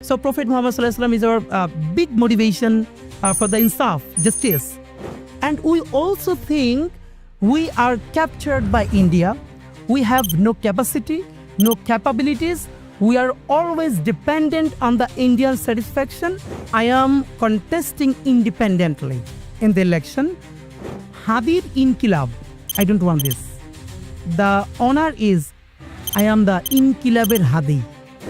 So Prophet Muhammad Sallallahu Alaihi Wasallam is our big motivation for the insaf, justice. And we also think we are captured by India. We have no capacity, no capabilities. We are always dependent on the Indian satisfaction. I am contesting independently in the election. Habib Inkilab, I don't want this. The honor is, I am the Inkilaber Hadi.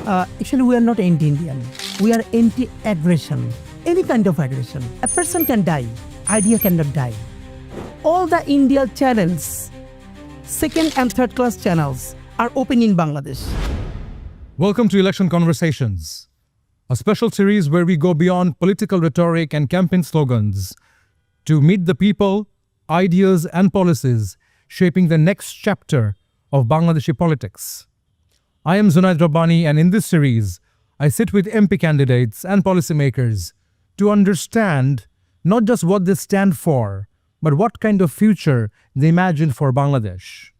Actually, we are not anti-Indian. We are anti-aggression. Any kind of aggression. A person can die. Idea cannot die. All the India channels, second and third class channels, are open in Bangladesh. Welcome to Election Conversations, a special series where we go beyond political rhetoric and campaign slogans to meet the people, ideas, and policies shaping the next chapter of Bangladeshi politics. I am Zunaid Rabbani, and in this series, I sit with MP candidates and policymakers to understand not just what they stand for, but what kind of future they imagine for Bangladesh.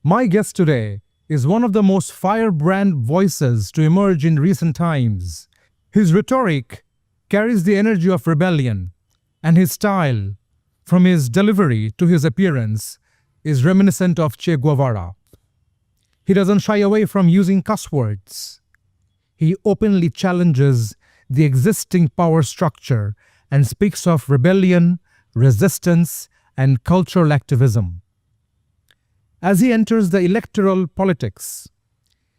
My guest today is one of the most firebrand voices to emerge in recent times. His rhetoric carries the energy of rebellion, and his style, from his delivery to his appearance, is reminiscent of Che Guevara. He doesn't shy away from using cuss words. He openly challenges the existing power structure and speaks of rebellion, resistance, and cultural activism. As he enters the electoral politics,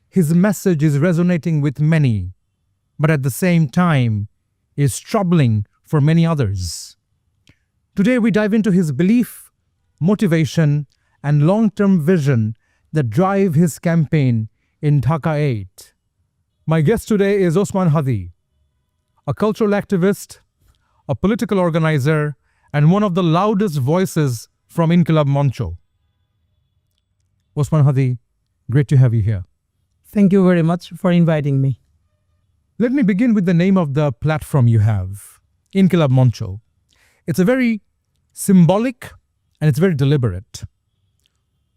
his message is resonating with many, but at the same time is troubling for many others. Today we dive into his belief, motivation, and long-term vision that drive his campaign in Dhaka 8. My guest today is Osman Hadi, a cultural activist, a political organizer, and one of the loudest voices from Inkilab Moncho. Osman Hadi, great to have you here. Thank you very much for inviting me. Let me begin with the name of the platform you have, Inkilab Moncho. It's a very symbolic and it's very deliberate.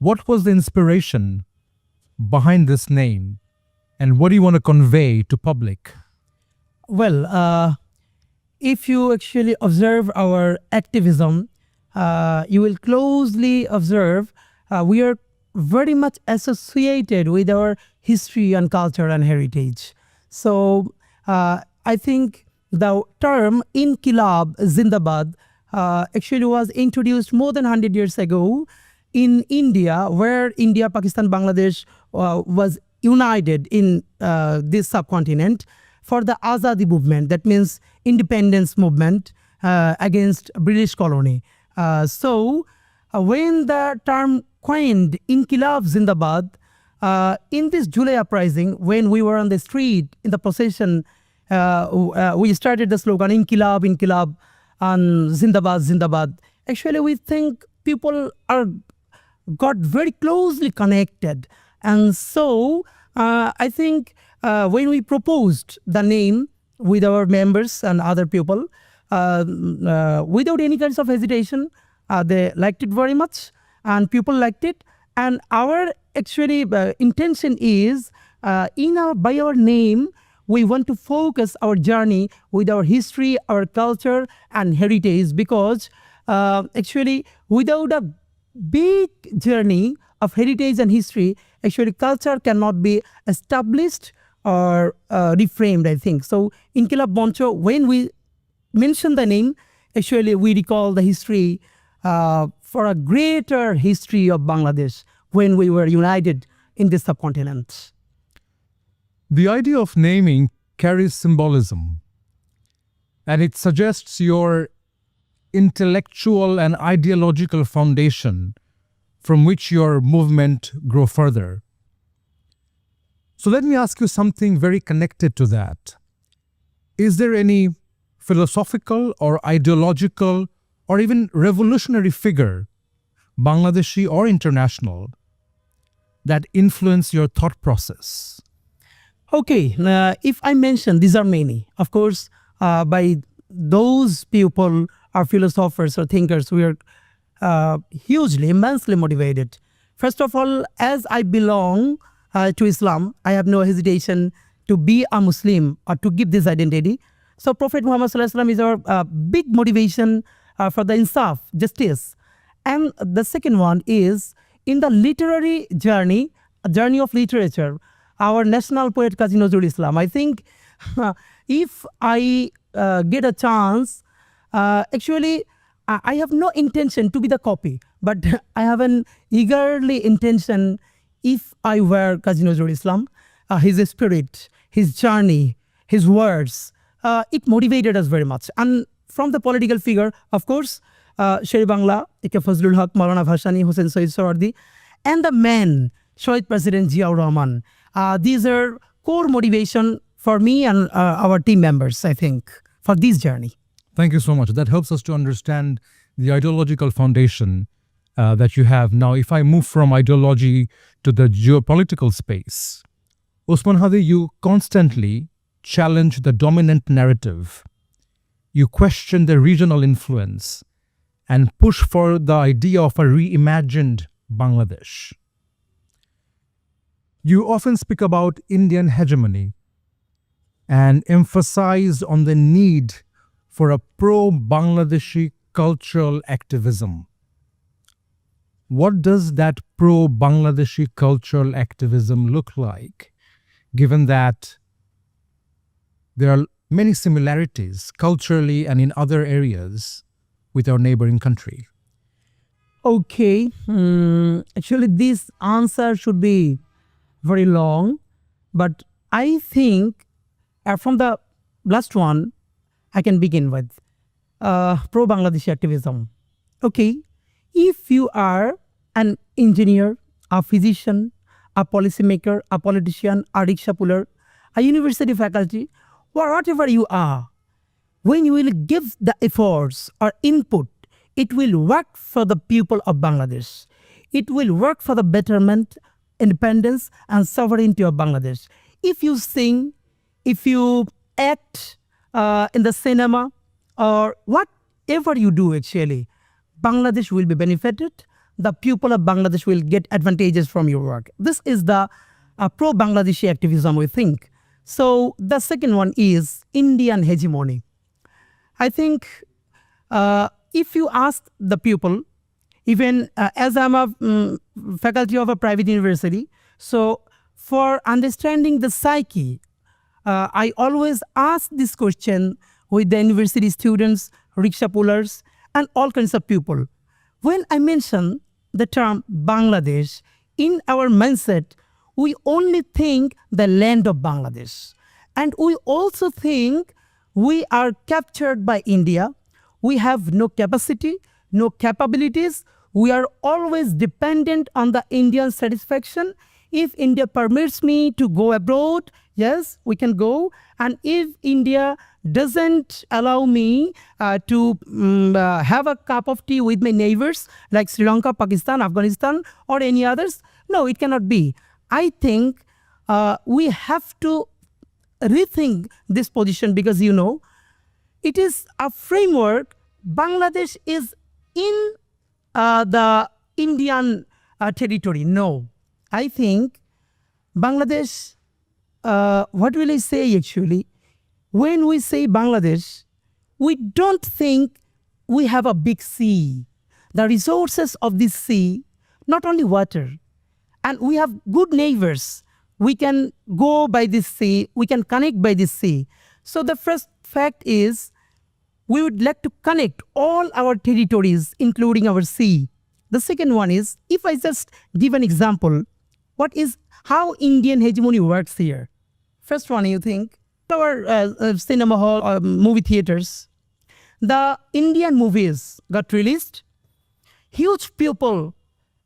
What was the inspiration behind this name, and what do you want to convey to public? Well, if you actually observe our activism, you will closely observe we are very much associated with our history and culture and heritage. So I think the term Inkilab Zindabad actually was introduced more than 100 years ago in India, where India, Pakistan, Bangladesh was united in this subcontinent for the Azadi movement, that means independence movement against British colony. So when the term coined Inkilab Zindabad, in this July uprising, when we were on the street in the procession, we started the slogan Inkilab, Inkilab, and Zindabad, Zindabad. Actually, we think people got very closely connected. And so I think when we proposed the name with our members and other people, without any kinds of hesitation, they liked it very much and people liked it. And our actually intention is by our name, we want to focus our journey with our history, our culture and heritage, because actually without a big journey of heritage and history, actually culture cannot be established or reframed, I think. So Inkilab Moncho, when we mention the name, actually we recall the history for a greater history of Bangladesh when we were united in this subcontinent. The idea of naming carries symbolism, and it suggests your intellectual and ideological foundation from which your movement grow further. So let me ask you something very connected to that. Is there any philosophical or ideological or even revolutionary figure, Bangladeshi or international, that influence your thought process? Okay, if I mention, these are many. Of course, by those people or philosophers or thinkers, we are hugely, immensely motivated. First of all, as I belong to Islam, I have no hesitation to be a Muslim or to give this identity. So Prophet Muhammad Sallallahu Alaihi Wasallam is our big motivation for the insaf, justice. And the second one is in the literary journey, a journey of literature, our national poet Kazi Nazrul Islam. I think if I get a chance, actually, I have no intention to be the copy, but I have an eagerly intention if I were Kazi Nazrul Islam, his spirit, his journey, his words, it motivated us very much. And from the political figure, of course, Sher Bangla, Eke Fazlul Haq, Maulana Bhashani, Hussein Said Sohrawardi, and the man, Shohid President Ziaur Rahman. These are core motivation for me and our team members, I think, for this journey. Thank you so much. That helps us to understand the ideological foundation that you have. Now, if I move from ideology to the geopolitical space, Usman Hadi, you constantly challenge the dominant narrative. You question the regional influence and push for the idea of a reimagined Bangladesh. You often speak about Indian hegemony and emphasize on the need for a pro-Bangladeshi cultural activism. What does that pro-Bangladeshi cultural activism look like, given that there are many similarities culturally and in other areas with our neighboring country? Okay, actually this answer should be very long, but I think from the last one, I can begin with pro-Bangladeshi activism. Okay, if you are an engineer, a physician, a policymaker, a politician, a rickshaw puller, a university faculty, or whatever you are, when you will give the efforts or input, it will work for the people of Bangladesh. It will work for the betterment, independence, and sovereignty of Bangladesh. If you sing, if you act in the cinema, or whatever you do actually, Bangladesh will be benefited. The people of Bangladesh will get advantages from your work. This is the pro-Bangladeshi activism, we think. So the second one is Indian hegemony. I think if you ask the people, even as I'm a faculty of a private university, so for understanding the psyche, I always ask this question with the university students, rickshaw pullers, and all kinds of people. When I mention the term Bangladesh, in our mindset, we only think the land of Bangladesh. And we also think we are captured by India. We have no capacity, no capabilities. We are always dependent on the Indian satisfaction. If India permits me to go abroad, yes, we can go. And if India doesn't allow me to have a cup of tea with my neighbors like Sri Lanka, Pakistan, Afghanistan, or any others, no, it cannot be. I think we have to rethink this position because, you know, it is a framework. Bangladesh is in the Indian territory. No, I think Bangladesh, what will I say actually? When we say Bangladesh, we don't think we have a big sea. The resources of this sea, not only water, and we have good neighbors. We can go by this sea, we can connect by this sea. So the first fact is, we would like to connect all our territories, including our sea. The second one is, if I just give an example, how Indian hegemony works here. First one, you think, our cinema hall or movie theaters, the Indian movies got released, huge people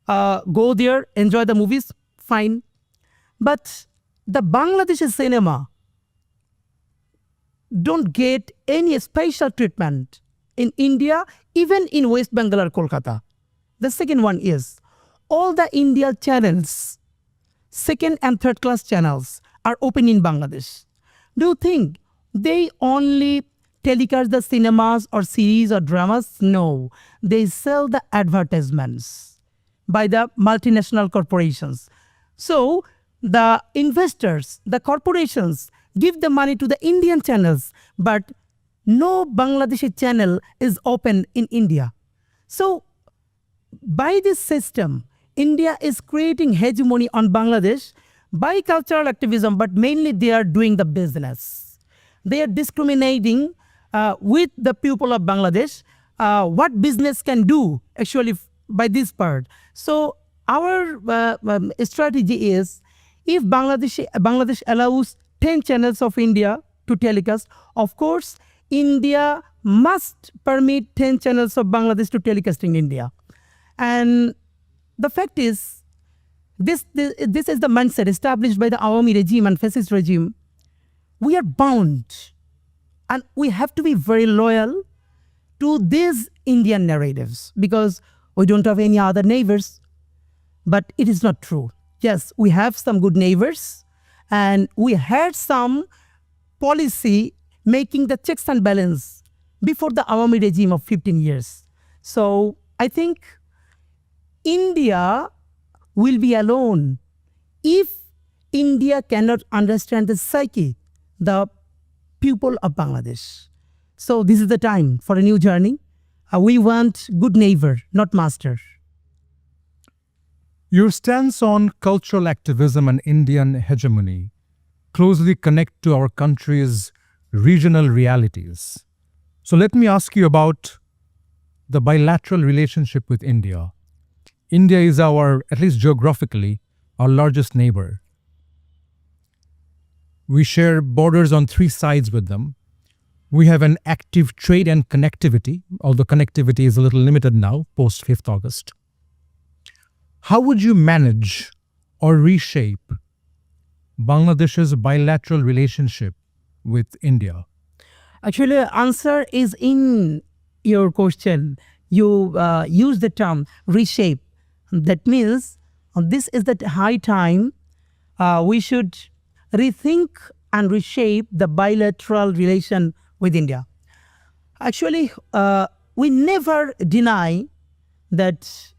go there, enjoy the movies, fine. But the Bangladeshi cinema don't get any special treatment in India, even in West Bengal or Kolkata. The second one is, all the India channels, second and third class channels, are open in Bangladesh. Do you think they only telecast the cinemas or series or dramas? No, they sell the advertisements by the multinational corporations. So the investors, the corporations give the money to the Indian channels, but no Bangladeshi channel is open in India. So by this system, India is creating hegemony on Bangladesh by cultural activism, but mainly they are doing the business. They are discriminating with the people of Bangladesh, what business can do actually by this part. So our strategy is, if Bangladesh allows 10 channels of India to telecast, of course, India must permit 10 channels of Bangladesh to telecast in India. And the fact is, this is the mindset established by the Awami regime and fascist regime. We are bound and we have to be very loyal to these Indian narratives because we don't have any other neighbors. But it is not true. Yes, we have some good neighbors and we had some policy making the checks and balance before the Awami regime of 15 years. So I think India will be alone if India cannot understand the psyche, the people of Bangladesh. So this is the time for a new journey. We want good neighbor, not master. Your stance on cultural activism and Indian hegemony closely connect to our country's regional realities. So let me ask you about the bilateral relationship with India. India is our, at least geographically, our largest neighbor. We share borders on 3 sides with them. We have an active trade and connectivity, although connectivity is a little limited now, post 5th August. How would you manage or reshape Bangladesh's bilateral relationship with India? Actually, answer is in your question. You use the term reshape. That means this is the high time we should rethink and reshape the bilateral relation with India. Actually, we never deny that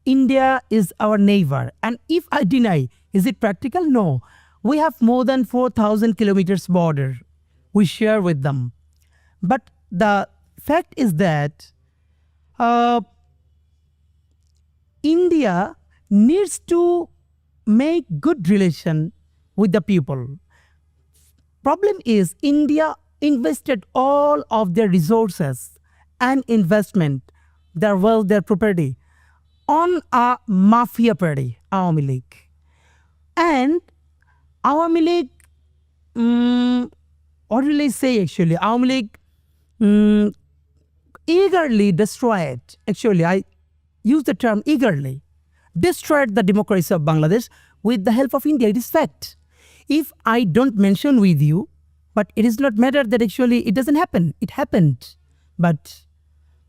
India is our neighbor. And if I deny, is it practical? No. We have more than 4,000 kilometers border we share with them. But the fact is that India needs to make good relation with the people. Problem is, India invested all of their resources and investment, their wealth, their property, on a mafia party, Awami League. And Awami League, what will I say actually? Awami League eagerly destroyed, actually I use the term eagerly, destroyed the democracy of Bangladesh with the help of India. It is fact. If I don't mention with you, but it is not matter that actually it doesn't happen. It happened. But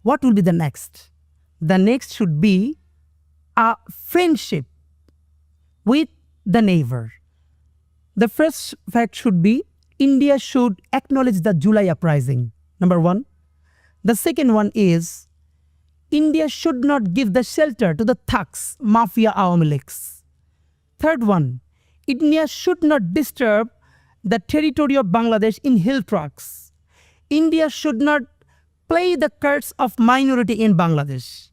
what will be the next? The next should be a friendship with the neighbor. The first fact should be India should acknowledge the July uprising, number 1. The second one is India should not give the shelter to the thugs, mafia Awami Leagues. Third one, India should not disturb the territory of Bangladesh in hill tracts. India should not play the cards of minority in Bangladesh.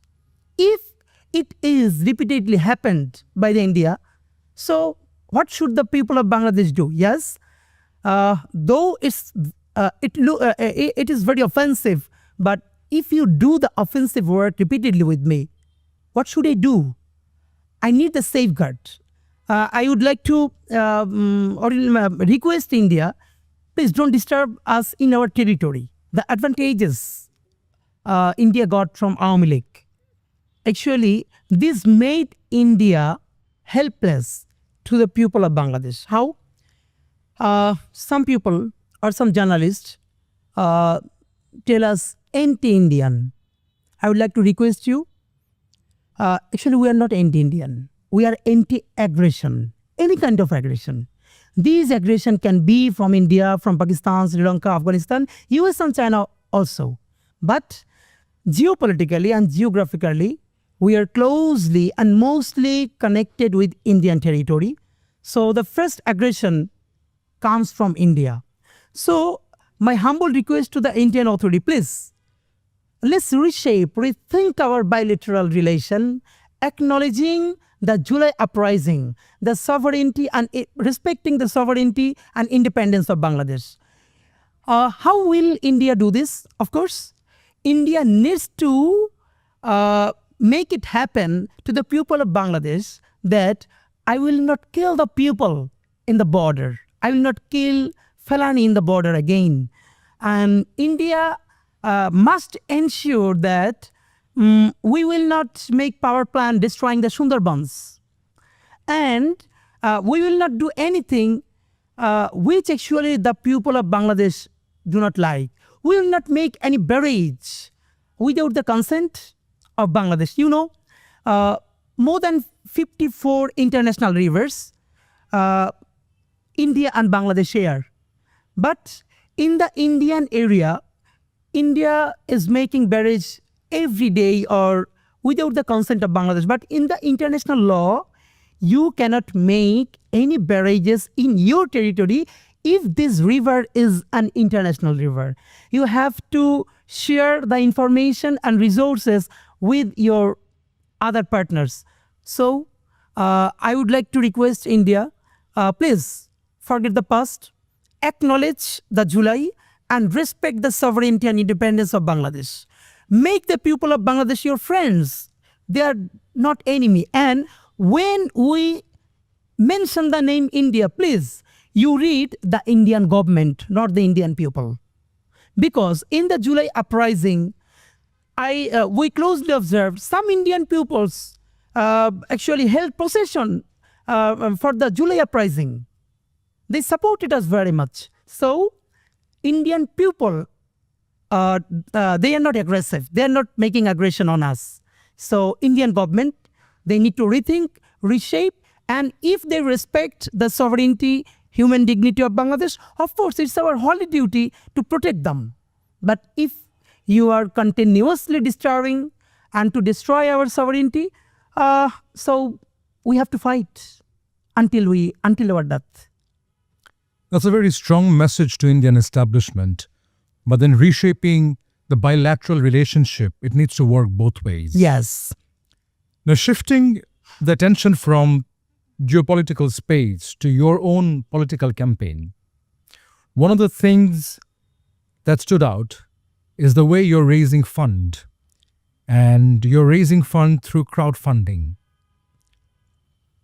If it is repeatedly happened by the India, so what should the people of Bangladesh do? Yes, though it is very offensive, but if you do the offensive work repeatedly with me, what should I do? I need the safeguard. I would like to request India, please don't disturb us in our territory. The advantages India got from Awami League. Actually, this made India helpless to the people of Bangladesh. How? Some people or some journalists tell us anti-Indian. I would like to request you, actually we are not anti-Indian. We are anti-aggression, any kind of aggression. These aggression can be from India, from Pakistan, Sri Lanka, Afghanistan, US and China also. But geopolitically and geographically, we are closely and mostly connected with Indian territory. So the first aggression comes from India. So my humble request to the Indian authority, please, let's reshape, rethink our bilateral relation, acknowledging the July uprising, the sovereignty and respecting the sovereignty and independence of Bangladesh. How will India do this? Of course, India needs to make it happen to the people of Bangladesh that I will not kill the people in the border. I will not kill Fulani in the border again. And India must ensure that we will not make power plant destroying the Sundarbans. And we will not do anything which actually the people of Bangladesh do not like. We will not make any barrage without the consent of Bangladesh. You know, more than 54 international rivers India and Bangladesh share. But in the Indian area, India is making barrage every day or without the consent of Bangladesh. But in the international law, you cannot make any barrages in your territory if this river is an international river. You have to share the information and resources with your other partners. So I would like to request India, please forget the past, acknowledge the July and respect the sovereignty and independence of Bangladesh. Make the people of Bangladesh your friends. They are not enemy. And when we mention the name India, please, you read the Indian government, not the Indian people. Because in the July uprising, we closely observed some Indian peoples actually held procession for the July uprising. They supported us very much. So Indian people, they are not aggressive. They are not making aggression on us. So Indian government, they need to rethink, reshape, and if they respect the sovereignty, human dignity of Bangladesh, of course, it's our holy duty to protect them. But if you are continuously disturbing and to destroy our sovereignty, so we have to fight until our death. That's a very strong message to Indian establishment. But then reshaping the bilateral relationship, it needs to work both ways. Yes. Now, shifting the attention from geopolitical space to your own political campaign, one of the things that stood out is the way you're raising fund. And you're raising fund through crowdfunding.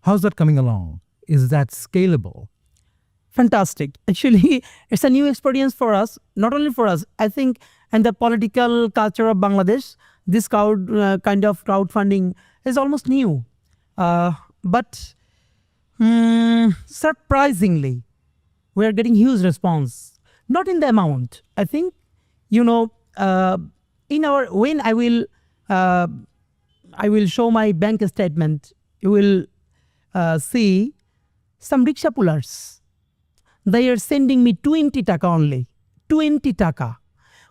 How's that coming along? Is that scalable? Fantastic. Actually, it's a new experience for us, not only for us. I think in the political culture of Bangladesh, this kind of crowdfunding is almost new. But surprisingly, we are getting huge response. Not in the amount. I think, you know, when I will show my bank statement, you will see some rickshaw pullers. They are sending me 20 taka only. 20 taka.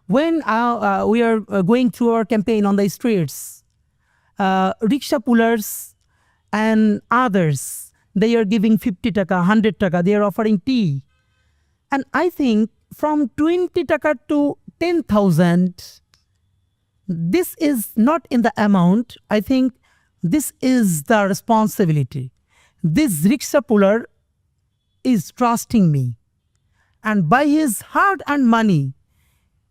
When we are going through our campaign on the streets, rickshaw pullers and others, they are giving 50 taka, 100 taka. They are offering tea. And I think from 20 taka to 10,000, this is not in the amount. I think this is the responsibility. This rickshaw puller is trusting me. And by his hard-earned money,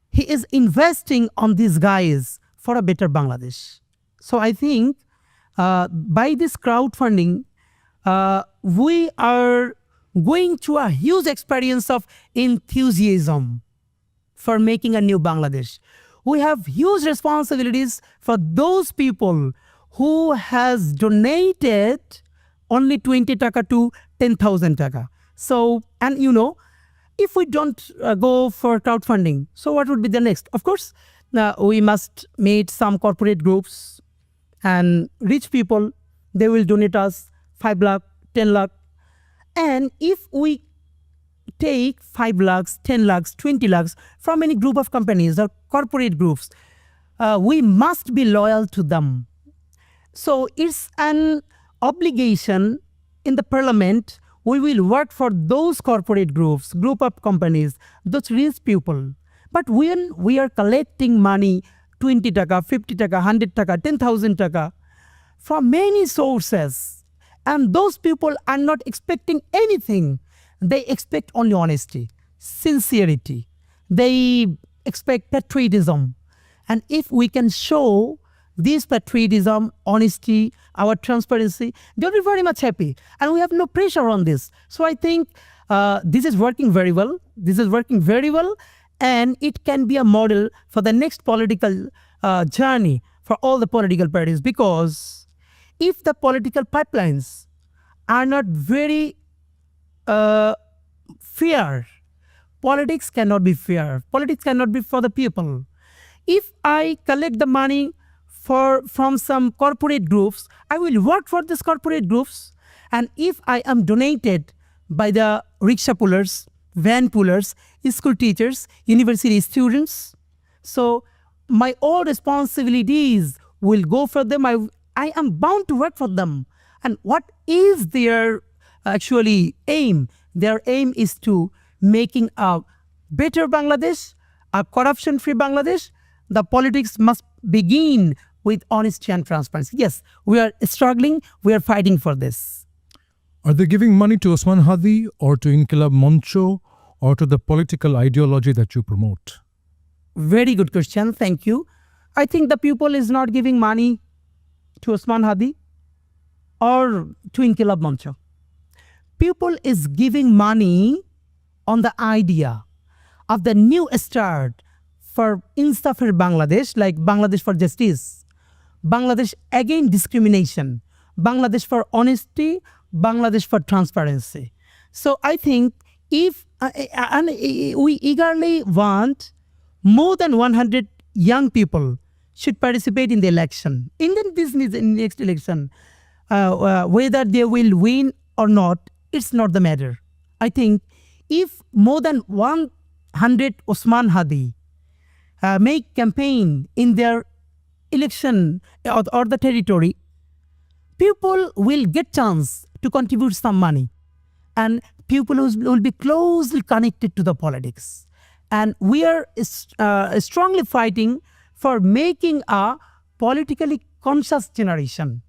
he is investing on these guys for a better Bangladesh. So I think by this crowdfunding, we are going through a huge experience of enthusiasm for making a new Bangladesh. We have huge responsibilities for those people who has donated only 20 taka to 10,000 taka. So, and you know, if we don't go for crowdfunding, so what would be the next? Of course, we must meet some corporate groups and rich people. They will donate us 5 lakh, 10 lakh. And if we take 5 lakhs, 10 lakhs, 20 lakhs from any group of companies or corporate groups, we must be loyal to them. So it's an obligation in the parliament. we will work for those corporate groups, group of companies, those rich people. But when we are collecting money, 20 taka, 50 taka, 100 taka, 10,000 taka, from many sources, and those people are not expecting anything. They expect only honesty, sincerity. They expect patriotism. And if we can show this patriotism, honesty, our transparency, they'll be very much happy. And we have no pressure on this. So I think this is working very well. This is working very well. And it can be a model for the next political journey for all the political parties. Because if the political pipelines are not very fair, politics cannot be fair. Politics cannot be for the people. If I collect the money from some corporate groups, I will work for these corporate groups. And if I am donated by the rickshaw pullers, van pullers, school teachers, university students, so my all responsibilities will go for them. I am bound to work for them. And what is their actually aim? Their aim is to making a better Bangladesh, a corruption-free Bangladesh. The politics must begin with honesty and transparency. Yes, we are struggling. We are fighting for this. Are they giving money to Osman Hadi or to Inqilab Moncho or to the political ideology that you promote? Very good question. Thank you. I think the people is not giving money to Osman Hadi or to Inqilab Moncho. People is giving money on the idea of the new start for Insaf for Bangladesh, like Bangladesh for Justice, Bangladesh against discrimination, Bangladesh for honesty, Bangladesh for transparency. So I think if and we eagerly want more than 100 young people should participate in the election, in the next election, whether they will win or not, it's not the matter. I think if more than 100 Osman Hadi make campaign in their election or the territory, people will get chance to contribute some money, and people will be closely connected to the politics. And we are strongly fighting for making a politically conscious generation.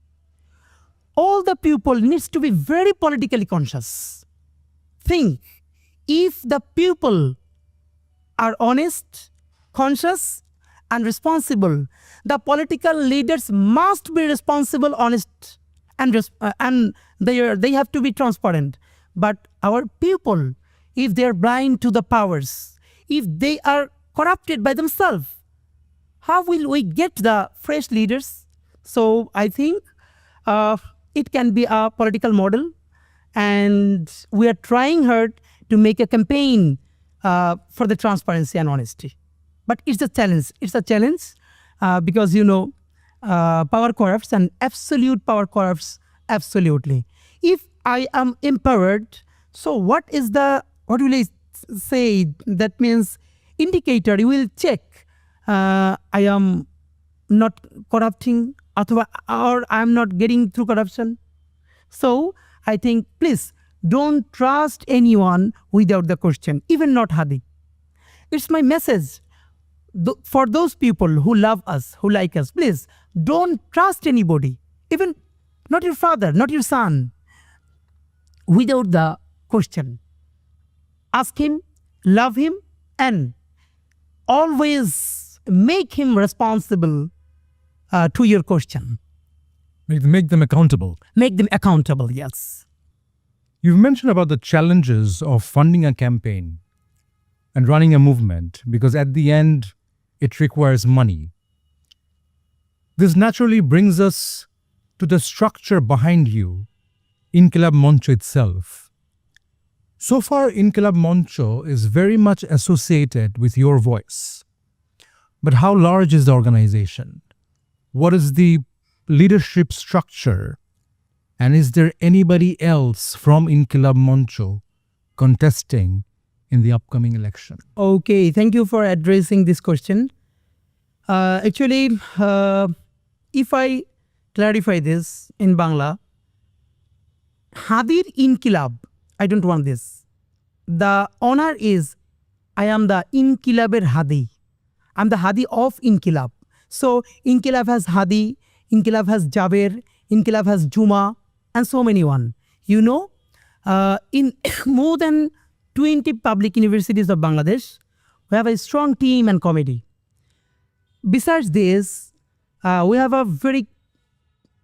All the people needs to be very politically conscious. Think, if the people are honest, conscious, and responsible, the political leaders must be responsible, honest, and they have to be transparent. But our people, if they are blind to the powers, if they are corrupted by themselves, how will we get the fresh leaders? So I think it can be a political model, and we are trying hard to make a campaign for the transparency and honesty. But it's a challenge. It's a challenge because, power corrupts, and absolute power corrupts absolutely. If I am empowered, so what will I say? That means indicator, you will check I am not corrupting or I am not getting through corruption. So I think, please don't trust anyone without the question, even not Hadi. It's my message for those people who love us, who like us. Please don't trust anybody, even not your father, not your son, without the question. Ask him, love him, and always make him responsible to your question. Make them accountable. Make them accountable, yes. You've mentioned about the challenges of funding a campaign and running a movement, because at the end, it requires money. This naturally brings us to the structure behind you, Inqilab Moncho itself. So far, Inqilab Moncho is very much associated with your voice. But how large is the organization? What is the leadership structure? And is there anybody else from Inqilab Moncho contesting in the upcoming election? Okay, thank you for addressing this question. Actually, if I clarify this in Bangla, Hadir Inqilab I don't want this. The honor is I am the Inkilaber Hadi. I'm the Hadi of Inkilab. So Inkilab has Hadi, Inkilab has Jaber, Inkilab has Juma, and so many one. You know, in more than 20 public universities of Bangladesh, we have a strong team and committee. Besides this, we have a very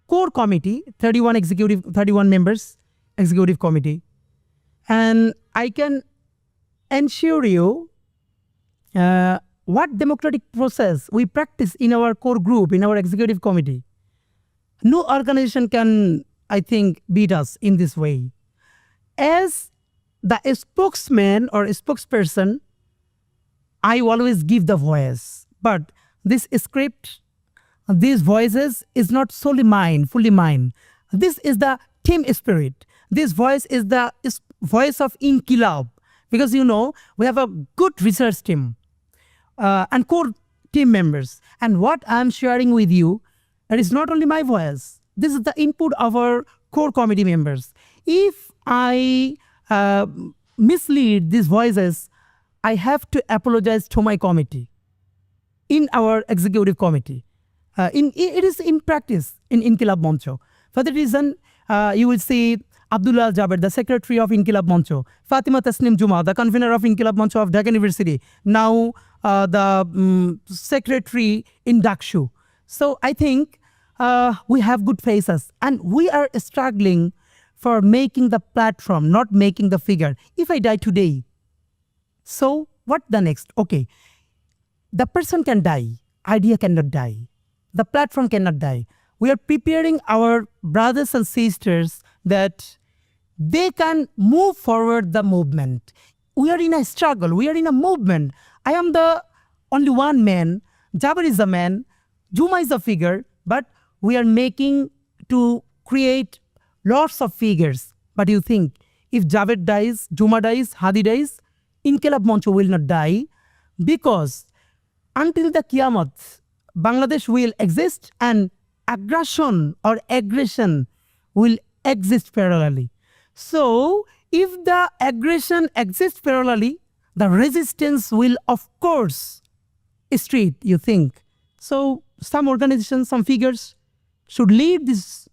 core committee, 31 members, executive committee. And I can ensure you what democratic process we practice in our core group, in our executive committee. No organization can, I think, beat us in this way. As the spokesman or spokesperson, I always give the voice. But this script, these voices is not solely mine, fully mine. This is the team spirit. This voice is the voice of Inkilab. Because you know, we have a good research team and core team members. And what I'm sharing with you, it is not only my voice. This is the input of our core committee members. If I mislead these voices, I have to apologize to my committee in our executive committee. It is in practice in Inkilab Moncho. For that reason, you will see Abdullah Jaber, the secretary of Inkilab Moncho, Fatima Tasnim Juma, the convener of Inkilab Moncho of Dhaka University, now the secretary in Dakshu. So I think we have good faces and we are struggling for making the platform, not making the figure. If I die today, so what the next? Okay, the person can die, idea cannot die, the platform cannot die. We are preparing our brothers and sisters that they can move forward the movement. We are in a struggle, we are in a movement. I am the only one man, Jaber is a man, Juma is a figure, but we are making to create lots of figures. But you think, if Jaber dies, Juma dies, Hadi dies, Inkilab Moncho will not die, because until the Qiyamah, Bangladesh will exist and aggression will exist parallelly. So, if the aggression exists parallelly, the resistance will of course street, you think. So, some organizations, some figures should lead this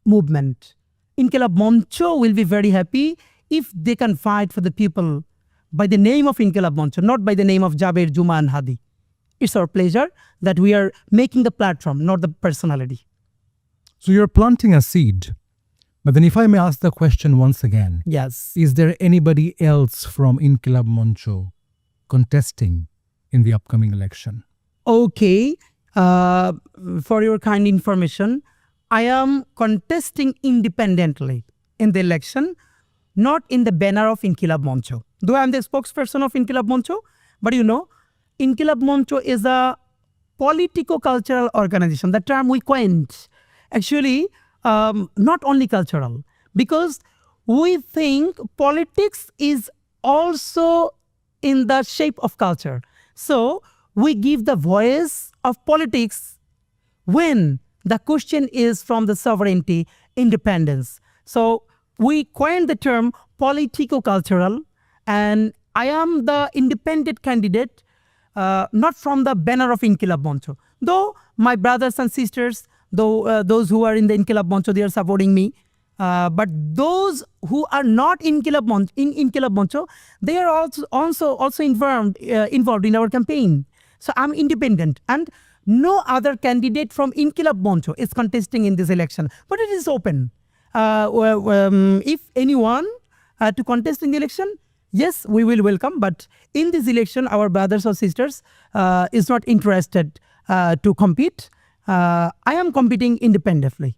movement. Inkilab Moncho will be very happy if they can fight for the people by the name of Inkilab Moncho, not by the name of Jaber, Juma and Hadi. It's our pleasure that we are making the platform, not the personality. So you're planting a seed. But then if I may ask the question once again. Yes. Is there anybody else from Inkilab Moncho contesting in the upcoming election? Okay. For your kind information, I am contesting independently in the election, not in the banner of Inkilab Moncho. Though I am the spokesperson of Inkilab Moncho, but you know, Inkilab Moncho is a politico-cultural organization. The term we coined, actually, not only cultural, because we think politics is also in the shape of culture. So we give the voice of politics when the question is from the sovereignty, independence. So we coined the term politico-cultural, and I am the independent candidate, not from the banner of Inkilab Moncho. Though my brothers and sisters, those who are in the Inkilab Moncho, they are supporting me. But those who are not in Inkilab Moncho, they are also involved in our campaign. So I'm independent, and no other candidate from Inkilab Moncho is contesting in this election. But it is open. If anyone to contest in the election, yes, we will welcome. But in this election, our brothers or sisters is not interested to compete. I am competing independently.